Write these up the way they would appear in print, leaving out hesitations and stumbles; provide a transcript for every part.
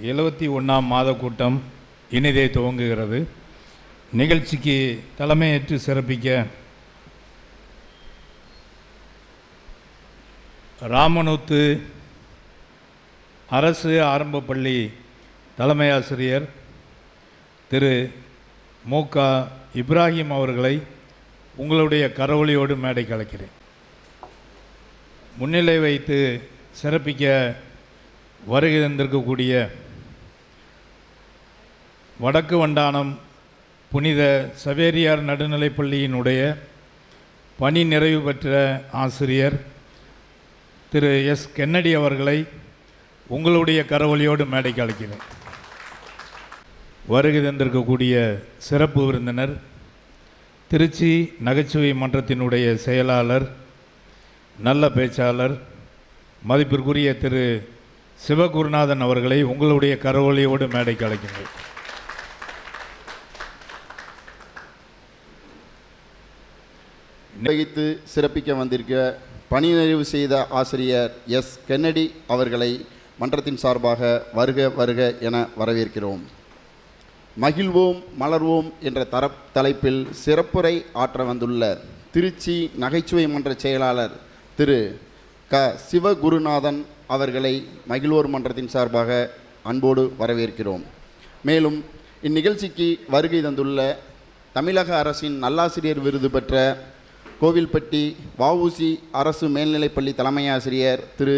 71ஆம் மாத கூட்டம் இனிதே துவங்குகிறது. நிகழ்ச்சிக்கு தலைமையேற்று சிறப்பிக்க ராமனூத்து அரசு ஆரம்ப பள்ளி தலைமை ஆசிரியர் திரு மு.க. இப்ராஹிம் அவர்களை உங்களுடைய கரவொலியோடு மேடைக்கு அழைக்கிறேன். முன்னிலை வைத்து சிறப்பிக்க வருகை தந்திருக்கக்கூடிய வடக்கு வண்டானம் புனித சவேரியார் நடுநிலைப்பள்ளியினுடைய பணி நிறைவு பெற்ற ஆசிரியர் திரு எஸ். கென்னடி அவர்களை உங்களுடைய கரவொலியோடு மேடைக்கு அழைக்கிறேன். வருகை தந்திருக்கக்கூடிய சிறப்பு விருந்தினர் திருச்சி நகைச்சுவை மன்றத்தினுடைய செயலாளர், நல்ல பேச்சாளர், மதிப்பிற்குரிய திரு சிவகுருநாதன் அவர்களை உங்களுடைய கரவொலியோடு மேடைக்கு அழைக்கிறேன். நிகழ்த்து சிறப்பிக்க வந்திருக்க பணி நிறைவு செய்த ஆசிரியர் எஸ். கென்னடி அவர்களை மன்றத்தின் சார்பாக வருக வருக என வரவேற்கிறோம். மகிழ்வோம் மலர்வோம் என்ற தலைப்பில் சிறப்புரை ஆற்ற வந்துள்ள திருச்சி நகைச்சுவை மன்ற செயலாளர் திரு க. சிவகுருநாதன் அவர்களை மகிழ்வோர் மன்றத்தின் சார்பாக அன்போடு வரவேற்கிறோம். மேலும் இந்நிகழ்ச்சிக்கு வருகை தந்துள்ள தமிழக அரசின் நல்லாசிரியர் விருது பெற்ற கோவில்பட்டி வ.உ.சி. அரசு மேல்நிலைப்பள்ளி தலைமை ஆசிரியர் திரு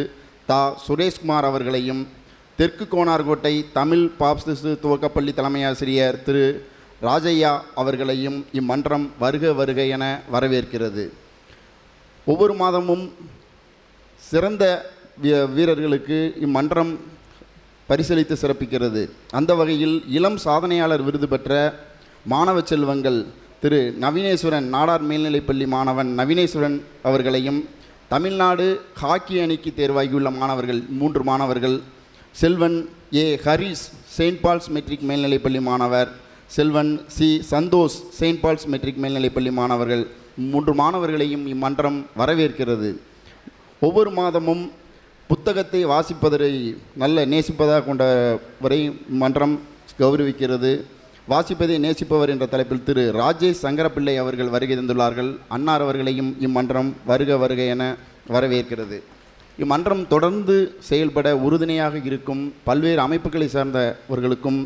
தா. சுரேஷ்குமார் அவர்களையும், தெற்கு கோனார்கோட்டை தமிழ் பாப்டிஸ்ட் துவக்கப்பள்ளி தலைமை ஆசிரியர் திரு ராஜையா அவர்களையும் இம்மன்றம் வருக வருக என வரவேற்கிறது. ஒவ்வொரு மாதமும் சிறந்த வீரர்களுக்கு இம்மன்றம் பரிசளித்து சிறப்பிக்கிறது. அந்த வகையில் இளம் சாதனையாளர் விருது பெற்ற மாணவ செல்வங்கள் திரு நவீனேஸ்வரன், நாடார் மேல்நிலைப்பள்ளி மாணவன் நவீனேஸ்வரன் அவர்களையும், தமிழ்நாடு ஹாக்கி அணிக்கு தேர்வாகியுள்ள மாணவர்கள் 3 மாணவர்கள், செல்வன் A. Haris saint Paul's matric மேல்நிலைப்பள்ளி மாணவர், செல்வன் C. Santhosh saint Paul's matric மேல்நிலைப்பள்ளி மாணவர்கள் 3 மாணவர்களையும் இம்மன்றம் வரவேற்கிறது. ஒவ்வொரு மாதமும் புத்தகத்தை வாசிப்பதை நல்ல நேசிப்பதாக கொண்டவரை மன்றம் கௌரவிக்கிறது. வாசிப்பதை நேசிப்பவர் என்ற தலைப்பில் திரு ராஜேஷ் சங்கரப்பிள்ளை அவர்கள் வருகை தந்துள்ளார்கள். அன்னார் அவர்களையும் இம்மன்றம் வருக வருக என வரவேற்கிறது. இம்மன்றம் தொடர்ந்து செயல்பட உறுதுணையாக இருக்கும் பல்வேறு அமைப்புகளை சார்ந்தவர்களுக்கும்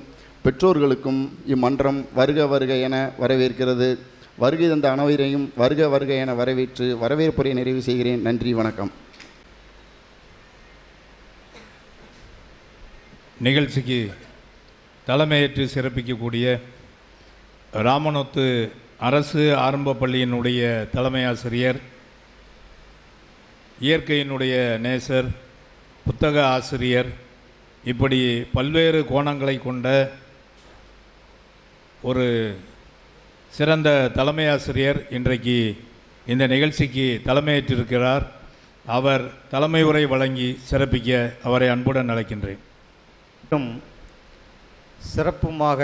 பெற்றோர்களுக்கும் இம்மன்றம் வருக வருக என வரவேற்கிறது. வருகை தந்த அனைவரையும் வருக வருக என வரவேற்று வரவேற்புரை நிறைவு செய்கிறேன். நன்றி, வணக்கம். நிகழ்ச்சிக்கு தலைமையேற்று சிறப்பிக்கக்கூடிய ராமனூத்து அரசு ஆரம்ப பள்ளியினுடைய தலைமை ஆசிரியர், இயற்கையினுடைய நேசர், புத்தக ஆசிரியர், இப்படி பல்வேறு கோணங்களை கொண்ட ஒரு சிறந்த தலைமை ஆசிரியர் இன்றைக்கு இந்த நிகழ்ச்சிக்கு தலைமையேற்றிருக்கிறார். அவர் தலைமை உரை வழங்கி சிறப்பிக்க அவரை அன்புடன் அழைக்கின்றேன். சிறப்புமாக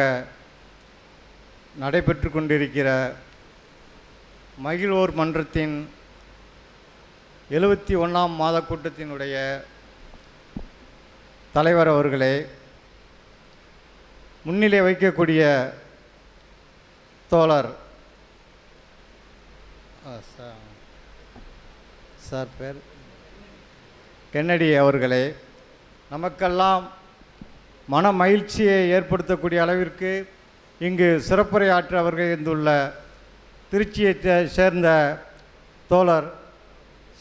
நடைபெற்று கொண்டிருக்கிற மகிழ்வோர் மன்றத்தின் 71ஆம் மாத கூட்டத்தினுடைய தலைவர் அவர்களே, முன்னிலை வைக்கக்கூடிய தோழர் சார் பேர் கென்னடி அவர்களே, நமக்கெல்லாம் மன மகிழ்ச்சியை ஏற்படுத்தக்கூடிய அளவிற்கு இங்கு சிறப்புரையாற்ற வருகை இருந்துள்ள திருச்சியை சேர்ந்த தோழர்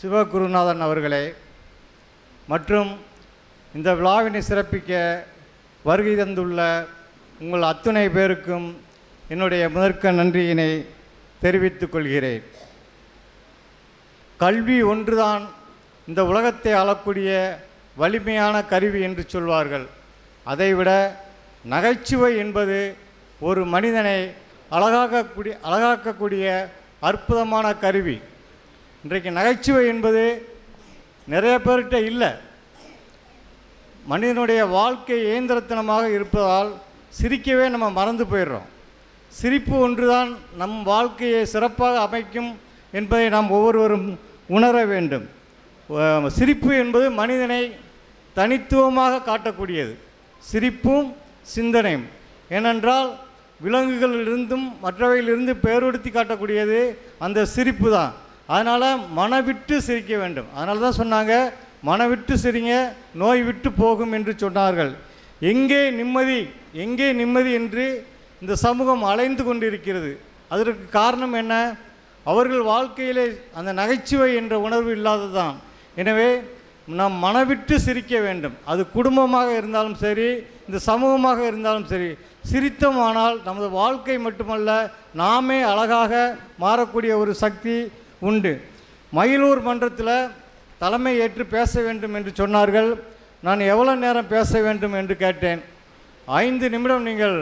சிவகுருநாதன் அவர்களே, மற்றும் இந்த விழாவினை சிறப்பிக்க வருகை தந்துள்ள உங்கள் அத்துணை பேருக்கும் என்னுடைய முதற்க நன்றியினை தெரிவித்துக் கொள்கிறேன். கல்வி ஒன்றுதான் இந்த உலகத்தை ஆளக்கூடிய வலிமையான கருவி என்று சொல்வார்கள். அதைவிட நகைச்சுவை என்பது ஒரு மனிதனை அழகாக்கக்கூடிய அற்புதமான கருவி. இன்றைக்கு நகைச்சுவை என்பது நிறைய பேர்கிட்ட இல்லை. மனிதனுடைய வாழ்க்கை இயந்திரத்தனமாக இருப்பதால் சிரிக்கவே நம்ம மறந்து போயிடுறோம். சிரிப்பு ஒன்றுதான் நம் வாழ்க்கையை சிறப்பாக அமைக்கும் என்பதை நாம் ஒவ்வொருவரும் உணர வேண்டும். சிரிப்பு என்பது மனிதனை தனித்துவமாக காட்டக்கூடியது. சிரிப்பும் சிந்தனையும். ஏனென்றால் விலங்குகளிலிருந்தும் மற்றவையிலிருந்து பேரெடுத்தி காட்டக்கூடியது அந்த சிரிப்பு தான். அதனால் மனவிட்டு சிரிக்க வேண்டும். அதனால தான் சொன்னாங்க, மனவிட்டு சிரிங்க, நோய் விட்டு போகும் என்று சொன்னார்கள். எங்கே நிம்மதி, எங்கே நிம்மதி என்று இந்த சமூகம் அலைந்து கொண்டிருக்கிறது. அதற்கு காரணம் என்ன? அவர்கள் வாழ்க்கையிலே அந்த நகைச்சுவை என்ற உணர்வு இல்லாததான். எனவே நாம் மனவிட்டு சிரிக்க வேண்டும். அது குடும்பமாக இருந்தாலும் சரி, இந்த சமூகமாக இருந்தாலும் சரி. சிரித்தமானால் நமது வாழ்க்கை மட்டுமல்ல, நாமே அழகாக மாறக்கூடிய ஒரு சக்தி உண்டு. மயிலூர் மன்றத்தில் தலைமை ஏற்று பேச வேண்டும் என்று சொன்னார்கள். நான் எவ்வளோ நேரம் பேச வேண்டும் என்று கேட்டேன். 5 நிமிடம் நீங்கள்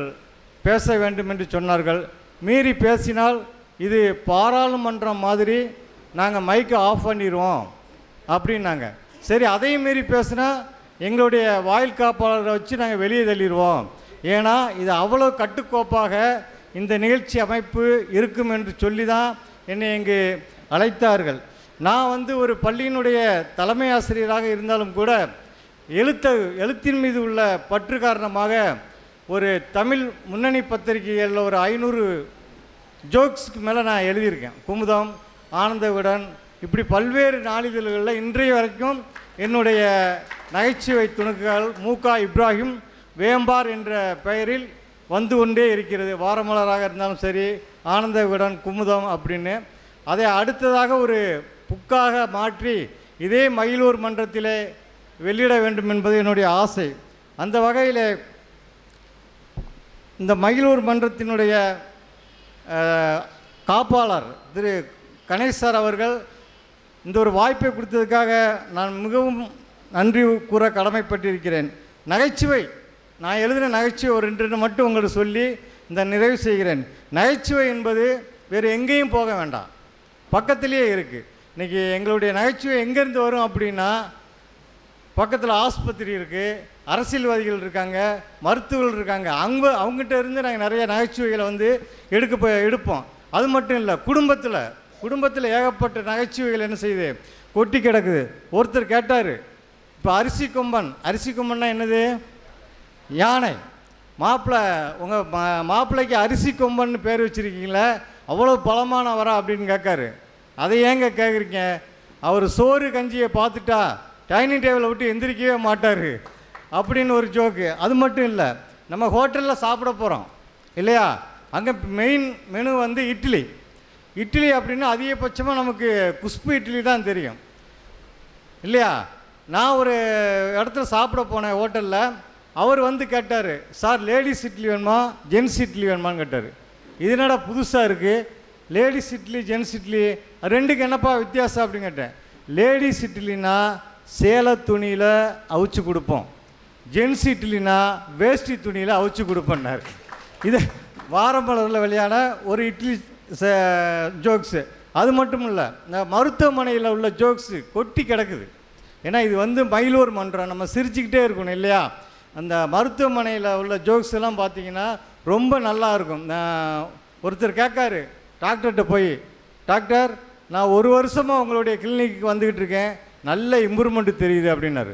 பேச வேண்டும் என்று சொன்னார்கள். மீறி பேசினால் இது பாராளுமன்றம் மாதிரி நாங்கள் மைக்கை ஆஃப் பண்ணிடுவோம் அப்படின்னாங்க. சரி, அதையும் மீறி பேசினா எங்களுடைய வாயில் காப்பாளரை வச்சு நாங்கள் வெளியே தள்ளிடுவோம். ஏன்னா இது அவ்வளோ கட்டுக்கோப்பாக இந்த நிகழ்ச்சி அமைப்பு இருக்கும் என்று சொல்லி தான் என்னை இங்கு அழைத்தார்கள். நான் ஒரு பள்ளியினுடைய தலைமை ஆசிரியராக இருந்தாலும் கூட எழுத்தின் மீது உள்ள பற்று காரணமாக ஒரு தமிழ் முன்னணி பத்திரிகைகளில் ஒரு 500 ஜோக்ஸ்க்கு மேலே நான் எழுதியிருக்கேன். குமுதம், ஆனந்த விகடன், இப்படி பல்வேறு நாளிதழ்களில் இன்றைய வரைக்கும் என்னுடைய நகைச்சுவை துணுக்குகள் மூகா இப்ராஹிம் வேம்பார் என்ற பெயரில் வந்து கொண்டே இருக்கிறது. வாரமலராக இருந்தாலும் சரி, ஆனந்த விகடன், குமுதம் அப்படின்னு. அதை அடுத்ததாக ஒரு புக்காக மாற்றி இதே மயிலூர் மன்றத்திலே வெளியிட வேண்டும் என்பது என்னுடைய ஆசை. அந்த வகையில் இந்த மயிலூர் மன்றத்தினுடைய காப்பாளர் திரு கணேஷ் சார் அவர்கள் இந்த ஒரு வாய்ப்பை கொடுத்ததுக்காக நான் மிகவும் நன்றி கூற கடமைப்பட்டிருக்கிறேன். நகைச்சுவை, நான் எழுதின நகைச்சுவை ஒரு 2 மட்டும் உங்களுக்கு சொல்லி இந்த நிறைவு செய்கிறேன். நகைச்சுவை என்பது வேறு எங்கேயும் போக வேண்டாம், பக்கத்திலேயே இருக்குது. இன்றைக்கி எங்களுடைய நகைச்சுவை எங்கேருந்து வரும் அப்படின்னா, பக்கத்தில் ஆஸ்பத்திரி இருக்குது, அரசியல்வாதிகள் இருக்காங்க, மருத்துவர்கள் இருக்காங்க. அவங்ககிட்ட இருந்து நாங்கள் நிறைய நகைச்சுவைகளை எடுப்போம். அது மட்டும் இல்லை, குடும்பத்தில் ஏகப்பட்ட நகைச்சுவைகள் என்ன செய்யுது, கொட்டி கிடக்குது. ஒருத்தர் கேட்டார், இப்போ அரிசி கொம்பன்னா என்னது? யானை. உங்கள் மாப்பிள்ளைக்கு அரிசி கொம்பன்னு பேர் வச்சுருக்கீங்களே, அவ்வளோ பலமானவரா அப்படின்னு கேட்காரு. அதை ஏங்க கேட்குறீங்க? அவர் சோறு கஞ்சியை பார்த்துட்டா டைனிங் டேபிளை விட்டு எந்திரிக்கவே மாட்டார் அப்படின்னு ஒரு ஜோக்கு. அது மட்டும் இல்லை, நம்ம ஹோட்டலில் சாப்பிட போகிறோம் இல்லையா, அங்கே மெயின் மெனு இட்லி அப்படின்னா அதிகபட்சமாக நமக்கு குஷ்பு இட்லி தான் தெரியும் இல்லையா. நான் ஒரு இடத்துல சாப்பிட போனேன் ஹோட்டலில். அவர் கேட்டார், சார் லேடிஸ் இட்லி வேணுமா ஜென்ஸ் இட்லி வேணுமான்னு கேட்டார். இது என்னடா புதுசாக இருக்குது, லேடிஸ் இட்லி ஜென்ஸ் இட்லி ரெண்டுக்கு என்னப்பா வித்தியாசம் அப்படின்னு கேட்டேன். லேடிஸ் இட்லினா சேலை துணியில் அவிச்சு கொடுப்போம், ஜென்ஸ் இட்லினா வேஷ்டி துணியில் அவிச்சு கொடுப்பேன்னார். இது வாரமலரில் வெளியான ஒரு இட்லி ஜோக்ஸு. அது மட்டும் இல்லை, இந்த மருத்துவமனையில் உள்ள ஜோக்ஸு கொட்டி கிடக்குது. ஏன்னா இது மயிலூர் மன்றம், நம்ம சிரிச்சுக்கிட்டே இருக்கணும் இல்லையா. அந்த மருத்துவமனையில் உள்ள ஜோக்ஸ் எல்லாம் பார்த்தீங்கன்னா ரொம்ப நல்லா இருக்கும். ஒருத்தர் கேட்காரு டாக்டர்கிட்ட போய், டாக்டர் நான் 1 வருஷமாக உங்களுடைய கிளினிக்கு வந்துக்கிட்டு இருக்கேன், நல்ல இம்ப்ரூவ்மெண்ட்டு தெரியுது அப்படின்னாரு.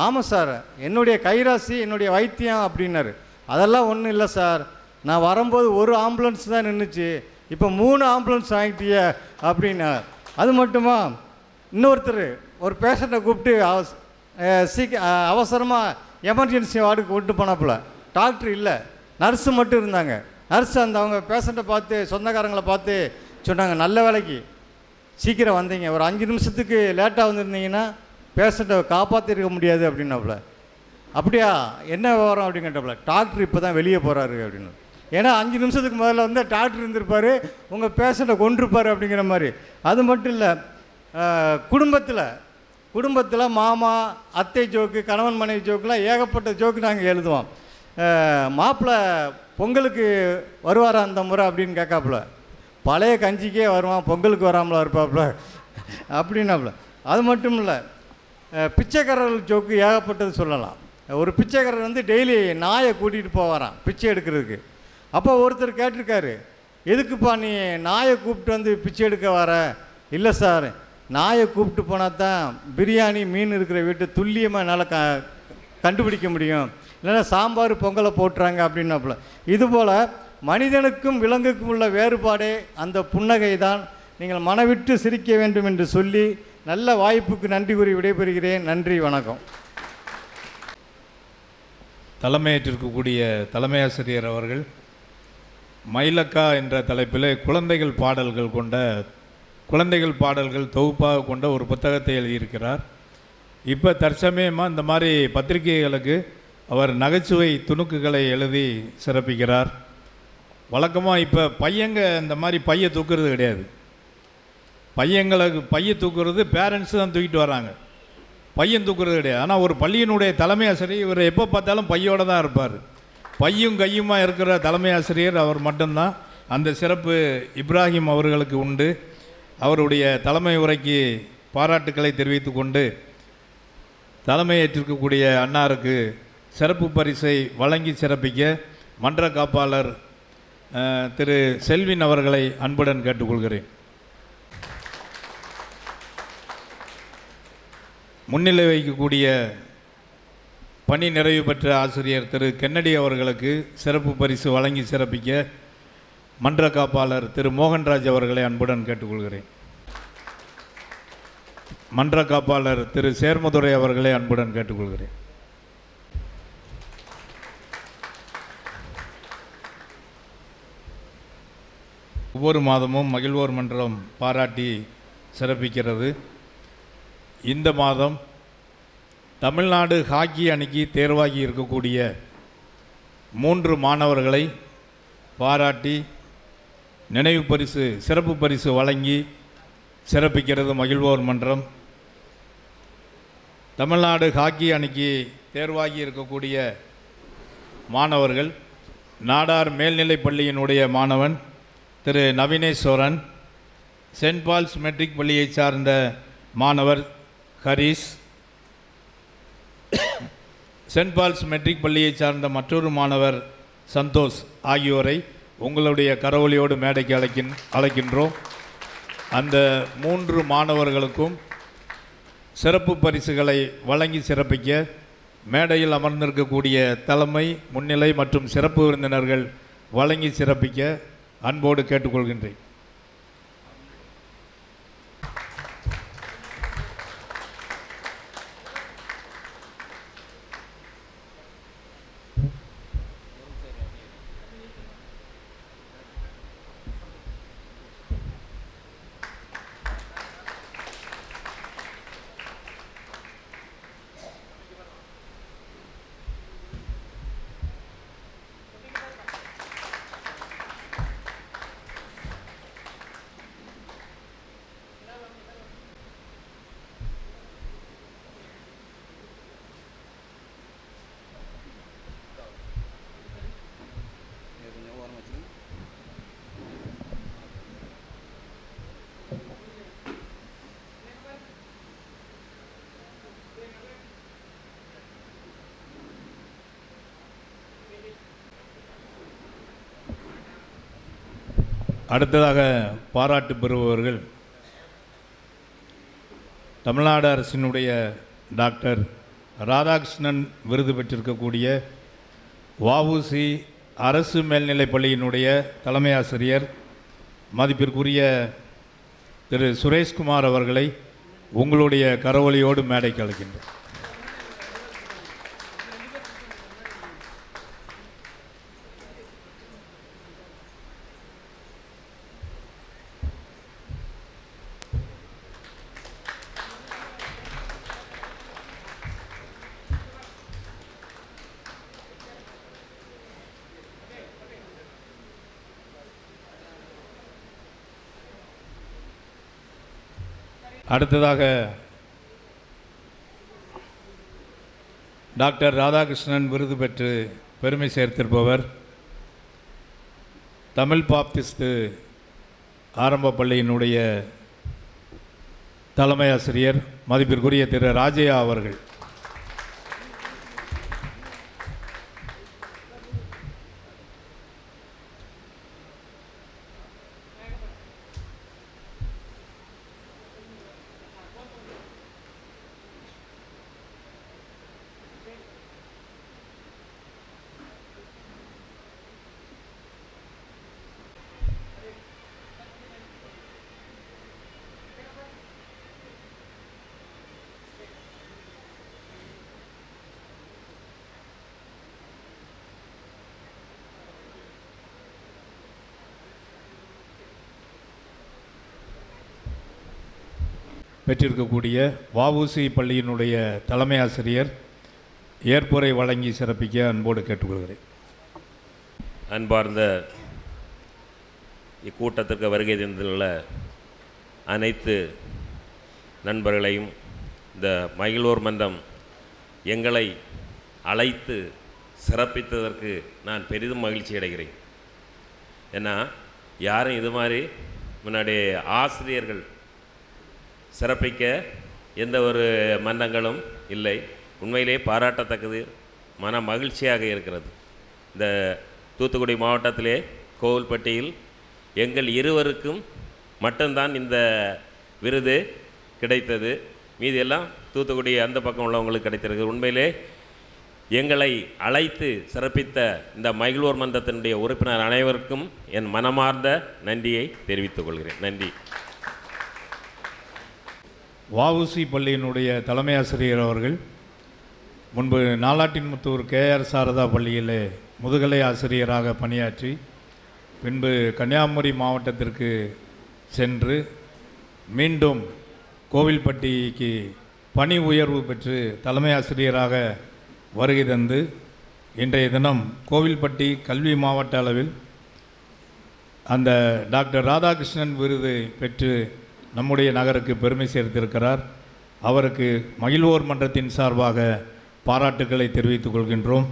ஆமாம் சார், என்னுடைய கைராசி என்னுடைய வைத்தியம் அப்படின்னாரு. அதெல்லாம் ஒன்றும் இல்லை சார், நான் வரும்போது 1 ஆம்புலன்ஸ் தான் நின்றுச்சு, இப்போ 3 ஆம்புலன்ஸ் வாங்கிட்டிய அப்படின்னார். அது மட்டுமா, இன்னொருத்தர் ஒரு பேஷண்ட்டை கூப்பிட்டு அவசரமாக எமர்ஜென்சி வார்டுக்கு கொண்டு போனாப்புல. டாக்டர் இல்லை, நர்ஸு மட்டும் இருந்தாங்க. நர்ஸ் அவங்க பேஷண்ட்டை பார்த்து, சொந்தக்காரங்களை பார்த்து சொன்னாங்க, நல்ல வேலைக்கு சீக்கிரம் வந்தீங்க, ஒரு 5 நிமிஷத்துக்கு லேட்டாக வந்திருந்தீங்கன்னா பேஷண்ட்டை காப்பாற்றிருக்க முடியாது அப்படின்னாப்புல. அப்படியா, என்ன விவரம் அப்படின்னு கேட்டாப்புல. டாக்டர் இப்போ தான் வெளியே போகிறாரு அப்படின்னு. ஏன்னா 5 நிமிஷத்துக்கு முதல்ல டாக்டர் இருந்திருப்பார், உங்கள் பேஷண்ட்டை கொண்டிருப்பார் அப்படிங்கிற மாதிரி. அது மட்டும் இல்லை, குடும்பத்தில் மாமா அத்தை ஜோக்கு, கணவன் மனைவி ஜோக்குலாம் ஏகப்பட்ட ஜோக்கு நாங்கள் எழுதுவோம். மாப்பிள்ளை பொங்கலுக்கு வருவாரா அந்த முறை அப்படின்னு கேட்காப்புல. பழைய கஞ்சிக்கே வருவான், பொங்கலுக்கு வராமலா இருப்பாப்புல அப்படின்னாப்புல. அது மட்டும் இல்லை, பிச்சைக்காரர்கள் ஜோக்கு ஏகப்பட்டது சொல்லலாம். ஒரு பிச்சைக்காரர் டெய்லி நாயை கூட்டிகிட்டு போவாராம் பிச்சை எடுக்கிறதுக்கு. அப்போ ஒருத்தர் கேட்டிருக்காரு, எதுக்குப்பா நீ நாயை கூப்பிட்டு பிச்சை எடுக்க வர? இல்லை சார், நாயை கூப்பிட்டு போனால் தான் பிரியாணி மீன் இருக்கிற வீட்டை துல்லியமாக என்னால் கண்டுபிடிக்க முடியும், இல்லைன்னா சாம்பார் பொங்கலை போட்டுறாங்க அப்படின்னாப்புல. இதுபோல் மனிதனுக்கும் விலங்குக்கும் உள்ள வேறுபாடே அந்த புன்னகை தான். நீங்கள் மனவிட்டு சிரிக்க வேண்டும் என்று சொல்லி நல்ல வாய்ப்புக்கு நன்றி கூறி விடைபெறுகிறேன். நன்றி, வணக்கம். தலைமையேற்றிருக்கக்கூடிய தலைமை ஆசிரியர் அவர்கள் மயிலக்கா என்ற தலைப்பில் குழந்தைகள் பாடல்கள் தொகுப்பாக கொண்ட ஒரு புத்தகத்தை எழுதியிருக்கிறார். இப்போ தற்சமயமாக இந்த மாதிரி பத்திரிகைகளுக்கு அவர் நகைச்சுவை துணுக்குகளை எழுதி சிறப்பிக்கிறார். வழக்கமாக இப்போ பையங்க இந்த மாதிரி பையை தூக்குறது கிடையாது. பையை தூக்குறது பேரண்ட்ஸு தான் தூக்கிட்டு வராங்க, பையன் தூக்குறது கிடையாது. ஆனால் ஒரு பள்ளியினுடைய தலைமை ஆசிரியர் இவர் எப்போ பார்த்தாலும் பையோடு தான் இருப்பார். பையும் கையுமா இருக்கிற தலைமை ஆசிரியர் அவர் மட்டும்தான். அந்த சிறப்பு இப்ராஹிம் அவர்களுக்கு உண்டு. அவருடைய தலைமை உரைக்கு பாராட்டுக்களை தெரிவித்து கொண்டு தலைமையேற்றிருக்கக்கூடிய அன்னாருக்கு சிறப்பு பரிசை வழங்கி சிறப்பிக்க மன்ற காப்பாளர் திரு செல்வின் அவர்களை அன்புடன் கேட்டுக்கொள்கிறேன். முன்னிலை வைக்கக்கூடிய பணி நிறைவு பெற்ற ஆசிரியர் திரு கென்னடி அவர்களுக்கு சிறப்பு பரிசு வழங்கி சிறப்பிக்க மன்ற காப்பாளர் திரு மோகன்ராஜ் அவர்களை அன்புடன் கேட்டுக்கொள்கிறேன். மன்ற காப்பாளர் திரு சேர்மதுரை அவர்களை அன்புடன் கேட்டுக்கொள்கிறேன். ஒவ்வொரு மாதமும் மகிழ்வோர் மன்றம் பாராட்டி சிறப்பிக்கிறது. இந்த மாதம் தமிழ்நாடு ஹாக்கி அணிக்கு தேர்வாகி இருக்கக்கூடிய 3 மாணவர்களை பாராட்டி நினைவு பரிசு சிறப்பு பரிசு வழங்கி சிறப்பிக்கிறது மகிழ்வோர் மன்றம். தமிழ்நாடு ஹாக்கி அணிக்கு தேர்வாகி இருக்கக்கூடிய மாணவர்கள் நாடார் மேல்நிலைப் பள்ளியினுடைய மாணவன் திரு நவீனேஸ்வரன், சென்ட் பால்ஸ் மெட்ரிக் பள்ளியை சார்ந்த மாணவர் ஹரிஸ், சென்ட் பால்ஸ் மெட்ரிக் பள்ளியை சார்ந்த மற்றொரு மாணவர் சந்தோஷ் ஆகியோரை உங்களுடைய கரவொலியோடு மேடைக்கு அழைக்கின்றோம். அந்த 3 மாணவர்களுக்கும் சிறப்பு பரிசுகளை வழங்கி சிறப்பிக்க மேடையில் அமர்ந்திருக்கக்கூடிய தலைமை, முன்னிலை மற்றும் சிறப்பு விருந்தினர்கள் வழங்கி சிறப்பிக்க அன்போடு கேட்டுக்கொள்கின்றேன். அடுத்ததாக பாராட்டு பெறுபவர்கள் தமிழ்நாடு அரசினுடைய டாக்டர் ராதாகிருஷ்ணன் விருது பெற்றிருக்கக்கூடிய வஉசி அரசு மேல்நிலைப் பள்ளியினுடைய தலைமை ஆசிரியர் மதிப்பிற்குரிய திரு சுரேஷ்குமார் அவர்களை உங்களுடைய கரவொலியோடு மேடைக்கு அழைக்கின்றோம். அடுத்ததாக டாக்டர் ராதாகிருஷ்ணன் விருது பெற்று பெருமை சேர்த்திருப்பவர் தமிழ் பாப்டிஸ்ட் ஆரம்ப பள்ளியினுடைய தலைமை ஆசிரியர் மதிப்பிற்குரிய திரு ராஜையா அவர்கள். பெற்றிருக்கக்கூடிய வஉசி பள்ளியினுடைய தலைமை ஆசிரியர் ஏற்புரை வழங்கி சிறப்பிக்க அன்போடு கேட்டுக்கொள்கிறேன். அன்பார்ந்த இக்கூட்டத்திற்கு வருகை தந்துள்ள அனைத்து நண்பர்களையும், இந்த மகிழ்வோர் மன்றம் எங்களை அழைத்து சிறப்பித்ததற்கு நான் பெரிதும் மகிழ்ச்சி அடைகிறேன். ஏன்னா யாரும் இது மாதிரி முன்னாடி ஆசிரியர்கள் சிறப்பிக்க எந்த ஒரு மன்றங்களும் இல்லை. உண்மையிலே பாராட்டத்தக்கது, மன மகிழ்ச்சியாக இருக்கிறது. இந்த தூத்துக்குடி மாவட்டத்திலே கோவில்பட்டியில் எங்கள் இருவருக்கும் மட்டும்தான் இந்த விருது கிடைத்தது. மீதியெல்லாம் தூத்துக்குடி அந்த பக்கம் உள்ளவங்களுக்கு கிடைத்திருக்கு. உண்மையிலே எங்களை அழைத்து சிறப்பித்த இந்த மகிழ்வோர் மன்றத்தினுடைய உறுப்பினர் அனைவருக்கும் என் மனமார்ந்த நன்றியை தெரிவித்துக் கொள்கிறேன். நன்றி. வஉசி பள்ளியினுடைய தலைமை ஆசிரியர் அவர்கள் முன்பு நாலாட்டின்முத்தூர் KR சாரதா பள்ளியிலே முதுகலை ஆசிரியராக பணியாற்றி பின்பு கன்னியாகுமரி மாவட்டத்திற்கு சென்று மீண்டும் கோவில்பட்டிக்கு பணி உயர்வு பெற்று தலைமை ஆசிரியராக வருகை தந்து இன்றைய தினம் கோவில்பட்டி கல்வி மாவட்ட அளவில் அந்த டாக்டர் ராதாகிருஷ்ணன் விருது பெற்று நம்முடைய நகருக்கு பெருமை சேர்த்திருக்கிறார். அவருக்கு மகிழ்வோர் மன்றத்தின் சார்பாக பாராட்டுக்களை தெரிவித்துக் கொள்கின்றோம்.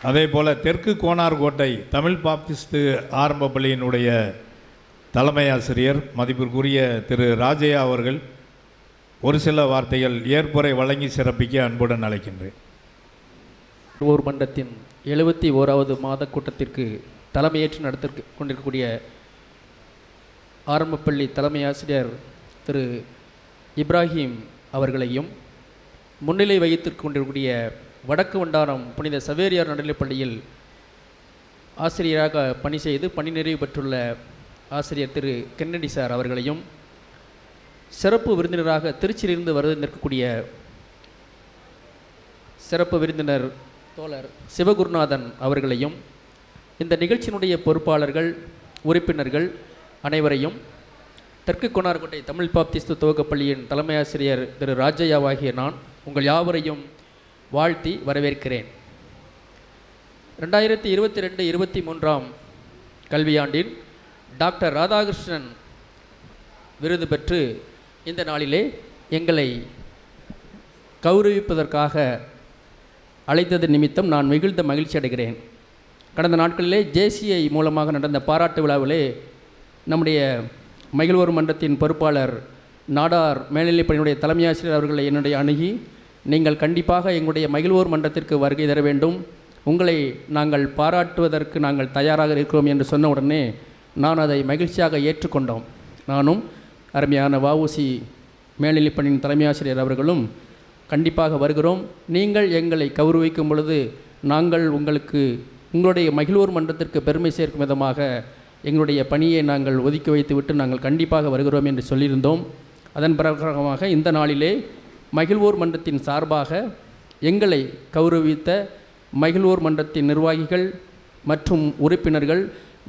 அதேபோல் தெற்கு கோனார்கோட்டை தமிழ் பாப்டிஸ்ட் ஆரம்ப பள்ளியினுடைய தலைமை ஆசிரியர் மதிப்பிற்குரிய திரு ராஜையா அவர்கள் ஒரு சில வார்த்தைகள் ஏற்புரை வழங்கி சிறப்பிக்க அன்புடன் அழைக்கின்றேன். மகிழ்வோர் மன்றத்தின் 71வது மாத கூட்டத்திற்கு தலைமையேற்று நடத்த கொண்டிருக்கக்கூடிய ஆரம்பப்பள்ளி தலைமை ஆசிரியர் திரு இப்ராஹிம் அவர்களையும், முன்னிலை வகித்து கொண்டிருக்கக்கூடிய வடக்கு வண்டாரம் புனித சவேரியார் நடுநிலைப்பள்ளியில் ஆசிரியராக பணி செய்து பணி நிறைவு பெற்றுள்ள ஆசிரியர் திரு கென்னடி சார் அவர்களையும், சிறப்பு விருந்தினராக திருச்சியிலிருந்து வருகை நிற்கக்கூடிய சிறப்பு விருந்தினர் தோழர் சிவகுருநாதன் அவர்களையும், இந்த நிகழ்ச்சியினுடைய பொறுப்பாளர்கள் உறுப்பினர்கள் அனைவரையும், தெற்கு கோனார்கோட்டை தமிழ் பாப்திஸ்து துவக்கப்பள்ளியின் தலைமை ஆசிரியர் திரு ராஜையாவாகிய நான் உங்கள் யாவரையும் வாழ்த்தி வரவேற்கிறேன். 2022-23 கல்வியாண்டின் டாக்டர் ராதாகிருஷ்ணன் விருது பெற்று இந்த நாளிலே எங்களை கௌரவிப்பதற்காக அழைத்தது நிமித்தம் நான் மிகுந்த மகிழ்ச்சி அடைகிறேன். கடந்த நாட்களிலே JCI மூலமாக நடந்த பாராட்டு விழாவிலே நம்முடைய மகிழ்வோர் மன்றத்தின் பொறுப்பாளர் நாடார் மேல்நிலைப்பள்ளியினுடைய தலைமை ஆசிரியர் அவர்களை என்னுடைய அணுகி, நீங்கள் கண்டிப்பாக எங்களுடைய மகிழ்வோர் மன்றத்திற்கு வருகை தர வேண்டும், உங்களை நாங்கள் பாராட்டுவதற்கு நாங்கள் தயாராக இருக்கிறோம் என்று சொன்ன உடனே நான் அதை மகிழ்ச்சியாக ஏற்றுக்கொண்டோம். நானும் அருமையான வஉசி மேல்நிலைப்பள்ளியின் தலைமை ஆசிரியர் அவர்களும் கண்டிப்பாக வருகிறோம். நீங்கள் எங்களை கௌரவிக்கும் பொழுது நாங்கள் உங்களுடைய மகிழ்வோர் மன்றத்திற்கு பெருமை சேர்க்கும் விதமாக எங்களுடைய பணியை நாங்கள் ஒதுக்கி வைத்துவிட்டு நாங்கள் கண்டிப்பாக வருகிறோம் என்று சொல்லியிருந்தோம். அதன் பிரகாரமாக இந்த நாளிலே மகிழ்வோர் மன்றத்தின் சார்பாக எங்களை கௌரவித்த மகிழ்வோர் மன்றத்தின் நிர்வாகிகள் மற்றும் உறுப்பினர்கள்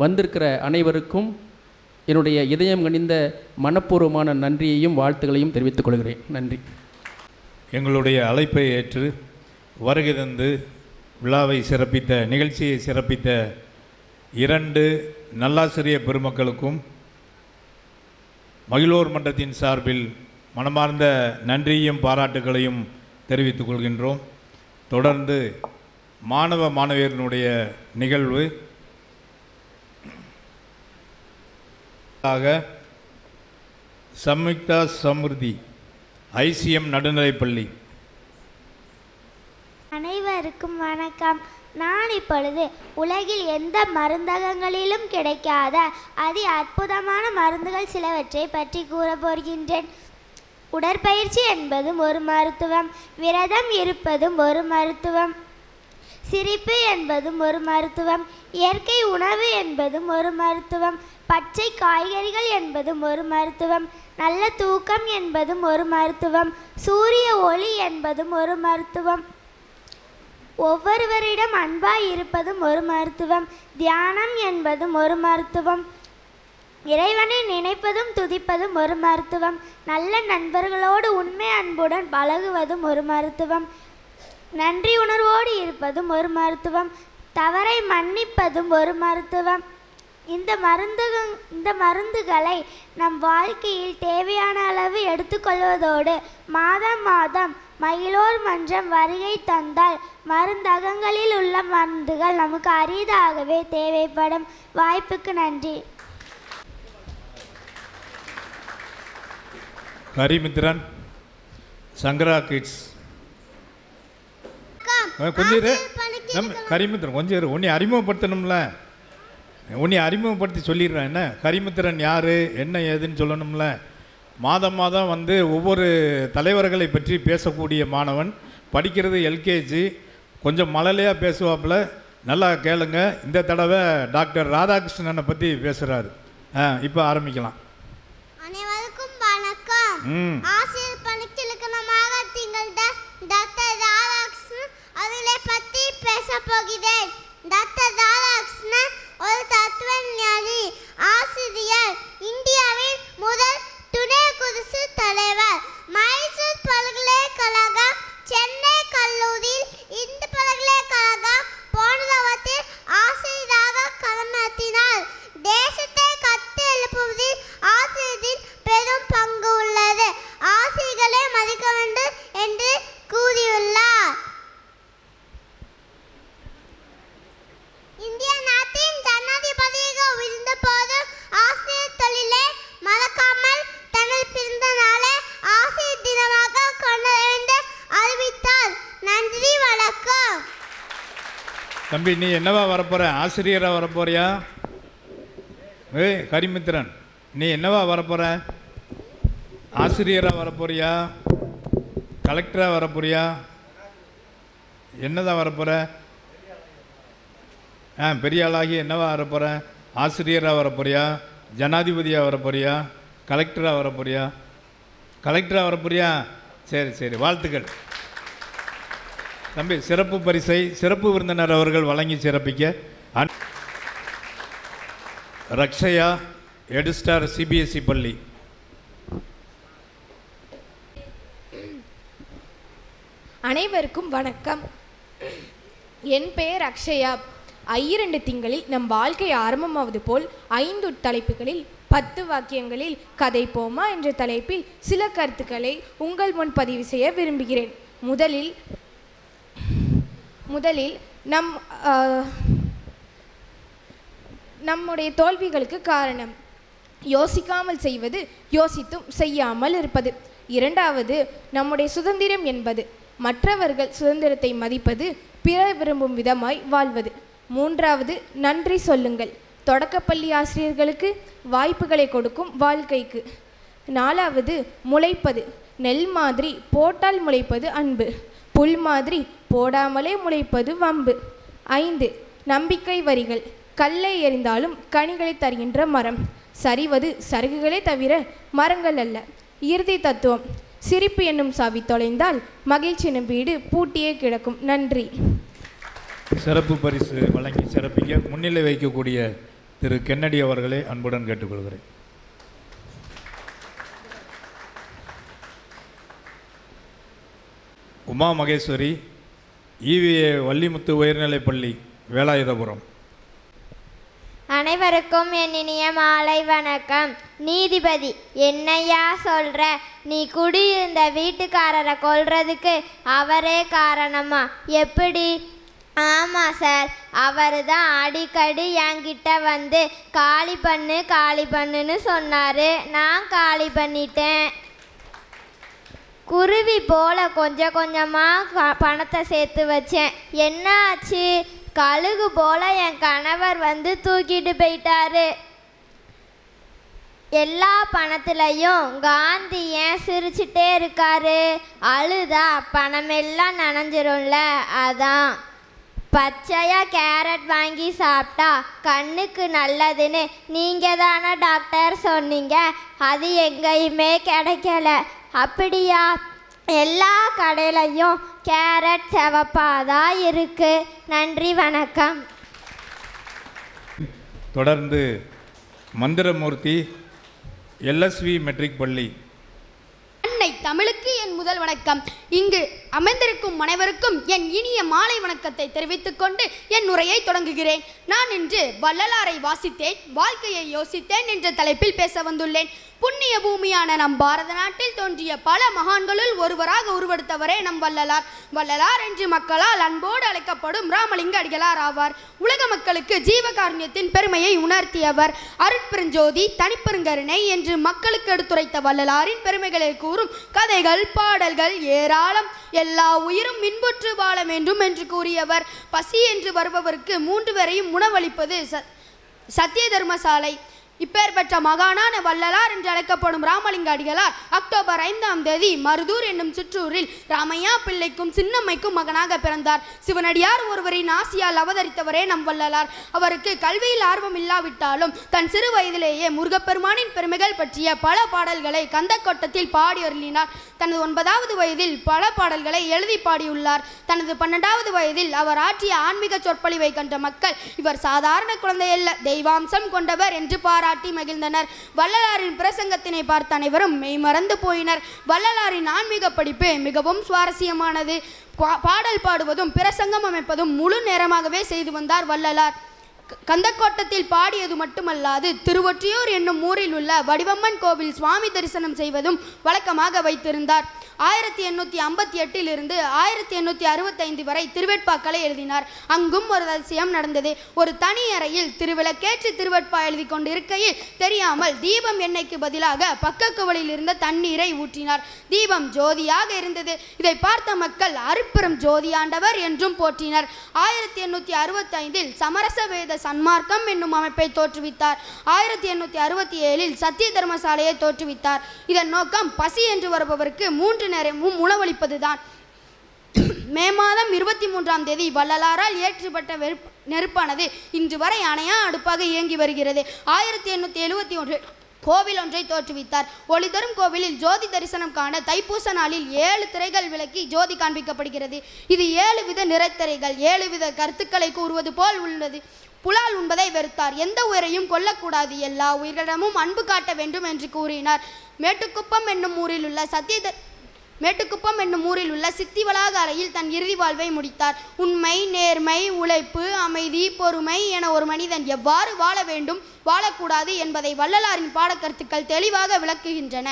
வந்திருக்கிற அனைவருக்கும் என்னுடைய இதயம் கனிந்த மனப்பூர்வமான நன்றியையும் வாழ்த்துக்களையும் தெரிவித்துக் கொள்கிறேன். நன்றி. எங்களுடைய அழைப்பை ஏற்று வருகை தந்து விழாவை சிறப்பித்த நிகழ்ச்சியை சிறப்பித்த 2 நல்லாசிரிய பெருமக்களுக்கும் மகிழ்வோர் மன்றத்தின் சார்பில் மனமார்ந்த நன்றியையும் பாராட்டுகளையும் தெரிவித்துக் கொள்கின்றோம். தொடர்ந்து மாணவ மாணவியர்களுடைய நிகழ்வு சம்யுக்தா சமிருதி ICM நடுநிலைப்பள்ளி. அனைவருக்கும் வணக்கம். நான் இப்பொழுது உலகில் எந்த மருந்தகங்களிலும் கிடைக்காத அதி அற்புதமான மருந்துகள் சிலவற்றை பற்றி கூற போகின்றேன். உடற்பயிற்சி என்பதும் ஒரு மருத்துவம், விரதம் இருப்பதும் ஒரு மருத்துவம், சிரிப்பு என்பதும் ஒரு மருத்துவம், இயற்கை உணவு என்பதும் ஒரு மருத்துவம், பச்சை காய்கறிகள் என்பதும் ஒரு மருத்துவம், நல்ல தூக்கம் என்பதும் ஒரு மருத்துவம், சூரிய ஒளி என்பதும் ஒரு மருத்துவம், ஒவ்வொருவரிடம் அன்பாய் இருப்பதும் ஒரு மருத்துவம், தியானம் என்பதும் ஒரு மருத்துவம், இறைவனை நினைப்பதும் துதிப்பதும் ஒரு மருத்துவம். நல்ல நண்பர்களோடு உண்மை அன்புடன் பழகுவதும் ஒரு மருத்துவம். நன்றி உணர்வோடு இருப்பதும் ஒரு மருத்துவம். தவறை மன்னிப்பதும் ஒரு மருத்துவம். இந்த மருந்துகளை நம் வாழ்க்கையில் தேவையான அளவு எடுத்துக்கொள்வதோடு மாதம் மாதம் மகிழோர் மன்றம் வருகை தந்தால் மருந்தகங்களில் உள்ள மருந்துகள் நமக்கு அரிதாகவே தேவைப்படும். வாய்ப்புக்கு நன்றி. ஹரிமித்ரன், சங்கரா கிட்ஸ். கொஞ்சம் கரிமித்திரன் கொஞ்சம் இரு. உன்னை அறிமுகப்படுத்தணும்ல, உன்னை அறிமுகப்படுத்தி சொல்லிடுறேன். என்ன கரிமித்திரன் யார் என்ன ஏதுன்னு சொல்லணும்ல. மாதம் மாதம் வந்து ஒவ்வொரு தலைவர்களை பற்றி பேசக்கூடிய மாணவன். படிக்கிறது எல்கேஜி. கொஞ்சம் மழலையாக பேசுவாப்பில், நல்லா கேளுங்க. இந்த தடவை டாக்டர் ராதாகிருஷ்ணனை பற்றி பேசுகிறாரு. இப்போ ஆரம்பிக்கலாம். அனைவருக்கும் வணக்கம். ஆசிரியர் பணிக்கு இலக்கணமாக திகழ்ந்த டாக்டர் ராதாகிருஷ்ணன் அவர்களை பற்றி பேச போகிறேன். டாக்டர் ராதாகிருஷ்ணன் ஒரு தத்துவஞானி, ஆசிரியர், இந்தியாவின் முதல் துணை குடியரசு தலைவர், மைசூர் பல்கலைக்கழகம், சென்னை கல்லூரியில் இந்து பல்கலைக்கழகம் போன்றவற்றில் ஆசிரியராக கடமையாற்றினார். தேசத்தை கட்டி எழுப்புவதில் ஆசிரியரின் பெரும் பங்கு உள்ளது. ஆசிரியர்களை மதிக்க வேண்டும் என்று கூறியுள்ளார். இந்திய நாட்டின் ஜனாதிபதியாக இருந்த போது ஆசிரியர் தொழிலை மறக்காமல் தனது பிறந்த நாளை ஆசிரியர் தினமாக கொண்டாட என்று அறிவித்தார். நன்றி, வணக்கம். தம்பி, நீ என்னவா வரப்போற? ஆசிரியராக வரப்போறியா? கரிமித்திரன், நீ என்னவா வரப்போற? ஆசிரியராக வரப்போறியா? கலெக்டராக வரப்போறியா? என்னதான் வரப்போற? பெரிய ஆளாகி என்னவா வரப்போற? ஆசிரியராக வரப்போறியா? ஜனாதிபதியாக வரப்போறியா? கலெக்டராக வரப்போறியா? கலெக்டராக வரப்போறியா? சரி சரி, வாழ்த்துக்கள் தம்பி. சிறப்பு பரிசை சிறப்பு விருந்தினர் அவர்கள் வழங்கி சிறப்பிக்க ரக்ஷயா, எடுஸ்டார் சிபிஎஸ்இ பள்ளி. அனைவருக்கும் வணக்கம். என் பெயர் அக்ஷயா. 2 திங்களில் நம் வாழ்க்கை ஆரம்பமாவது போல் 5 தலைப்புகளில் 10 வாக்கியங்களில் கதைப்போமா என்ற தலைப்பில் சில கருத்துக்களை உங்கள் முன் பதிவு செய்ய விரும்புகிறேன். முதலில் நம்முடைய தோல்விகளுக்கு காரணம் யோசிக்காமல் செய்வது, யோசித்தும் செய்யாமல் இருப்பது. 2வது, நம்முடைய சுதந்திரம் என்பது மற்றவர்கள் சுதந்திரத்தை மதிப்பது, பிறர் விரும்பும் விதமாய் வாழ்வது. 3வது, நன்றி சொல்லுங்கள், தொடக்கப்பள்ளி ஆசிரியர்களுக்கு, வாய்ப்புகளை கொடுக்கும் வாழ்க்கைக்கு. 4வது, முளைப்பது, நெல் மாதிரி போட்டால் முளைப்பது அன்பு, புல் மாதிரி போடாமலே முளைப்பது வம்பு. 5, நம்பிக்கை வரிகள், கல்லை எறிந்தாலும் கனிகளை தருகின்ற மரம், சரிவது சருகுகளே தவிர மரங்கள் அல்ல. இறுதி தத்துவம், சிரிப்பு என்னும் சாவி தொலைந்தால் மகிழ்ச்சி என்னும் வீடு பூட்டியே கிடக்கும். நன்றி. சிறப்பு பரிசு வழங்கி சிறப்பிக்க முன்னிலை வைக்கக்கூடிய திரு கென்னடி அவர்களை அன்புடன் கேட்டுக்கொள்கிறேன். உமா மகேஸ்வரி, ஈவிஏ வள்ளிமுத்து உயர்நிலைப்பள்ளி, வேலாயுதபுரம். அனைவருக்கும் என் இனிய மாலை வணக்கம். நீதிபதி, என்னையா சொல்ற? நீ குடியிருந்த வீட்டுக்காரரை கொல்றதுக்கு அவரே காரணமா? எப்படி? ஆமாம் சார், அவர் தான் அடிக்கடி என்கிட்ட வந்து காலி பண்ணுன்னு சொன்னார். நான் காலி பண்ணிட்டேன். குருவி போல கொஞ்சம் கொஞ்சமாக பணத்தை சேர்த்து வச்சேன். என்ன ஆச்சு? கழுகு போல என் கணவர் வந்து தூக்கிட்டு போயிட்டாரு. எல்லா பணத்துலையும் காந்தி ஏன் சிரிச்சிட்டே இருக்காரு? அழுதா பணமெல்லாம் நனைஞ்சிரும்ல, அதான். பச்சையாக கேரட் வாங்கி சாப்பிட்டா கண்ணுக்கு நல்லதுன்னு நீங்கள் தானே டாக்டர் சொன்னீங்க. அது எங்கேயுமே கிடைக்கல. அப்படியா? எல்லா கடையிலையும் கேரட் சிவப்பாதான் இருக்கு. நன்றி, வணக்கம். தொடர்ந்து மந்திரமூர்த்தி, LSV மெட்ரிக் பள்ளி. அன்னை தமிழுக்கு என் முதல் வணக்கம். இங்கு அமர்ந்திருக்கும் அனைவருக்கும் என் இனிய மாலை வணக்கத்தை தெரிவித்துக் கொண்டு என் உரையை தொடங்குகிறேன். நான் இன்று வள்ளலாரை வாசித்தேன், வாழ்க்கையை யோசித்தேன் என்ற தலைப்பில் பேச வந்துள்ளேன். புண்ணிய பூமியான நம் பாரத நாட்டில் தோன்றிய பல மகான்களுள் ஒருவராக உருவெடுத்தவரே நம் வள்ளலார். வள்ளலார் என்று மக்களால் அன்போடு அழைக்கப்படும் ராமலிங்க அடிகளார் ஆவார். உலக மக்களுக்கு ஜீவகாருண்யத்தின் பெருமையை உணர்த்தியவர். அருட்பெருஞ்சோதி, தனிப்பெருங்கருணை என்று மக்களுக்கு எடுத்துரைத்த வள்ளலாரின் பெருமைகளை கூறும் கதைகள், பாடல்கள் ஏராளம். எல்லா உயிரும் இன்புற்று வாழ வேண்டும் என்று கூறியவர். பசி என்று வருபவருக்கு 3 பேரையும் உணவளிப்பது சத்திய தர்மசாலை. இப்பேற்பட்ட மகானான வள்ளலார் என்று அழைக்கப்படும் ராமலிங்க அடிகளார் அக்டோபர் 5ஆம் தேதி மருதூர் என்னும் சிற்றூரில் ராமையா பிள்ளைக்கும் சின்னம்மைக்கும் மகனாக பிறந்தார். சிவனடியார் ஒருவரின் ஆசியால் அவதரித்தவரே நம் வள்ளலார். அவருக்கு கல்வியில் ஆர்வம் இல்லாவிட்டாலும் தன் சிறு வயதிலேயே முருகப்பெருமானின் பெருமைகள் பற்றிய பல பாடல்களை கந்தக்கோட்டத்தில் பாடி அருளினார். தனது 9வது வயதில் பல பாடல்களை எழுதி பாடியுள்ளார். தனது 12வது வயதில் அவர் ஆற்றிய ஆன்மீக சொற்பொழிவை கண்ட மக்கள் இவர் சாதாரண குழந்தையல்ல, தெய்வாம்சம் கொண்டவர் என்று பாராட்டி மகிழ்ந்தனர். வள்ளலாரின் பிரசங்கத்தினை பார்த்த அனைவரும் மெய்மறந்து போயினர். வள்ளலாரின் ஆன்மீக படிப்பு மிகவும் சுவாரஸ்யமானது. பாடல் பாடுவதும் பிரசங்கம் அமைப்பதும் முழு நேரமாகவே செய்து வந்தார் வள்ளலார். கந்தக்கோட்டத்தில் பாடியது மட்டுமல்லாது திருவொற்றியூர் என்னும் ஊரில் உள்ள வடிவம்மன் கோவில் சுவாமி தரிசனம் செய்வதும் வழக்கமாக வைத்திருந்தார். 1858 1865 வரை திருவெட்பாக்களை எழுதினார். அங்கும் ஒரு அதிசயம் நடந்தது. ஒரு தனி அறையில் திருவிளக்கேற்றி திருவெட்பா எழுதி கொண்டிருக்கையில் தெரியாமல் தீபம் எண்ணெய்க்கு பதிலாக பக்கக்குவலில் இருந்த தண்ணீரை ஊற்றினார். தீபம் ஜோதியாக இருந்தது. இதை பார்த்த மக்கள் அருட்பெரும் ஜோதியாண்டவர் என்றும் போற்றினர். 1865 சமரச வேத சன்மார்க்கம் என்னும் அமைப்பை தோற்றுவித்தார். 1867 சத்திய தர்மசாலையை தோற்றுவித்தார். இதன் நோக்கம் பசி என்று வருபவருக்கு 3 நேரமும் உணவளிப்பதுதான். மே மாதம் 23ஆம் தேதி வள்ளலாரால் ஏற்றப்பட்ட நெருப்பானது இன்று வரை அணையா அடுப்பாக இயங்கி வருகிறது. 1871 கோவில் ஒன்றை தோற்றுவித்தார். ஒளி தரும் கோவிலில் ஜோதி தரிசனம் காண தைப்பூச நாளில் 7 திரைகள் விளக்கி ஜோதி காண்பிக்கப்படுகிறது. இது 7 வித நிறத்திரைகள் 7 வித கருத்துக்களை கூறுவது போல் உள்ளது. புலால் உண்பதை வெறுத்தார். எந்த உயிரையும் கொல்லக்கூடாது, எல்லா உயிர்களிடமும் அன்பு காட்ட வேண்டும் என்று கூறினார். மேட்டுக்குப்பம் என்னும் ஊரில் உள்ள சித்தி வளாக அறையில் தன் இறுதி வாழ்வை முடித்தார். உண்மை, நேர்மை, உழைப்பு, அமைதி, பொறுமை என ஒரு மனிதன் எவ்வாறு வாழ வேண்டும், வாழக்கூடாது என்பதை வள்ளலாரின் பாடக்கருத்துக்கள் தெளிவாக விளக்குகின்றன.